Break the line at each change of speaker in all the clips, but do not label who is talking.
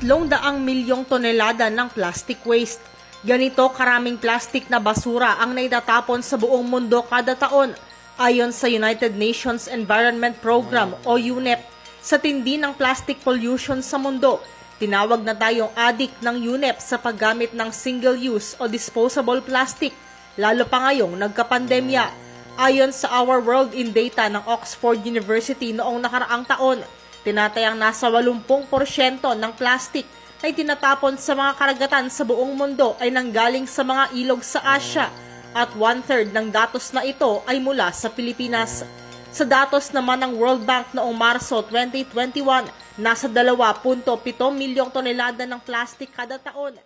300 milyong tonelada ng plastic waste. Ganito karaming plastic na basura ang naitatapon sa buong mundo kada taon, ayon sa United Nations Environment Program o UNEP. Sa tindi ng plastic pollution sa mundo, tinawag na tayong addict ng UNEP sa paggamit ng single-use o disposable plastic, lalo pa ngayong nagkapandemya. Ayon sa Our World in Data ng Oxford University noong nakaraang taon, tinatayang nasa 80% ng plastic na itinatapon sa mga karagatan sa buong mundo ay nanggaling sa mga ilog sa Asia at 1/3 ng datos na ito ay mula sa Pilipinas. Sa datos naman ng World Bank noong Marso 2021, nasa 2.7 milyong tonelada ng plastic kada taon.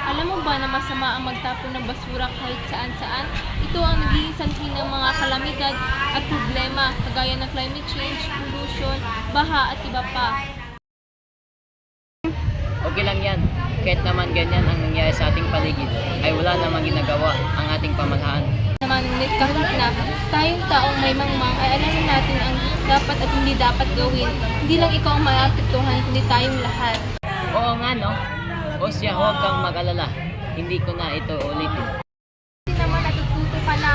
Alam mo ba na masama ang magtapon ng basura kahit saan-saan? Ito ang nagiging sanhi ng mga kalamidad at problema kagaya ng climate change, pollution, baha at iba pa.
Okay lang yan. Kahit naman ganyan ang nangyayari sa ating paligid, ay wala namang ginagawa ang ating pamahalaan.
Naman kahit na tayong taong may mangmang ay alamin natin ang dapat at hindi dapat gawin. Hindi lang ikaw ang maapektuhan, kundi tayong lahat.
Oo nga no? O siya, huwag kang mag-alala. Hindi ko na ito ulitin.
Hindi naman natututo ka na.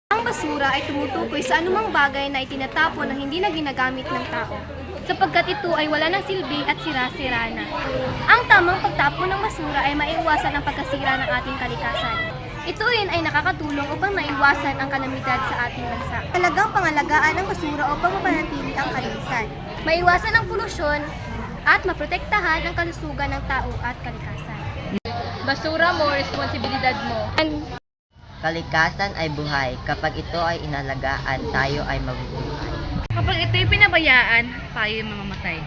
Ang basura ay tumutukoy sa anumang bagay na itinatapon na hindi na ginagamit ng tao, sapagkat ito ay wala ng silbi at sira-sira na. Ang tamang pagtapon ng basura ay maiwasan ang pagkasira ng ating kalikasan. Ito rin ay nakakatulong upang maiwasan ang kalamidad sa ating bansa. Talagang pangalagaan ang basura upang mapanatili ang kalinisan, maiwasan ang polusyon, at maprotektahan ang kalusugan ng tao at kalikasan.
Basura mo, responsibilidad mo.
Kalikasan ay buhay. Kapag ito ay inalagaan, tayo ay mabubuhay.
Kapag ito'y pinabayaan, tayo'y mamamatay.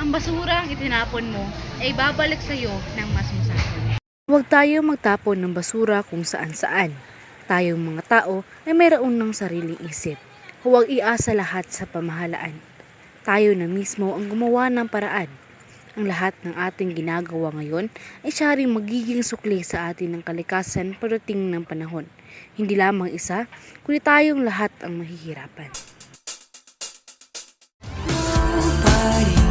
Ang basura ang itinapon mo ay babalik sa iyo ng mas masakit.
Huwag tayo magtapon ng basura kung saan-saan. Tayong mga tao ay mayroon ng sariling isip. Huwag iasa lahat sa pamahalaan. Tayo na mismo ang gumawa ng paraan. Ang lahat ng ating ginagawa ngayon ay siya ring magiging sukli sa atin ng kalikasan pagdating ng panahon. Hindi lamang isa, kundi tayong lahat ang mahihirapan.
Nobody